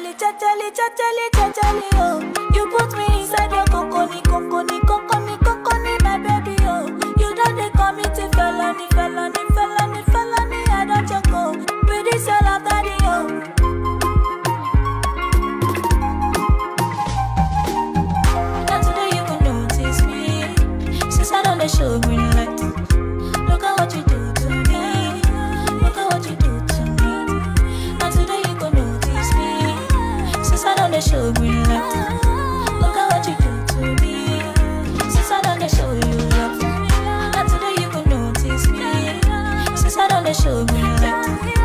chachali, oh. You put me inside your coconi, my baby, oh. You don't they commit a felony, I don't choco. With this all of daddy, oh. Now today you can notice me, since I don't show green light. Look at what you do to me, look at what you do to me. Now today you can notice me, since I don't show green light. Look at what you do to me, since I don't show you love. Now today you can notice me, since I don't show green light.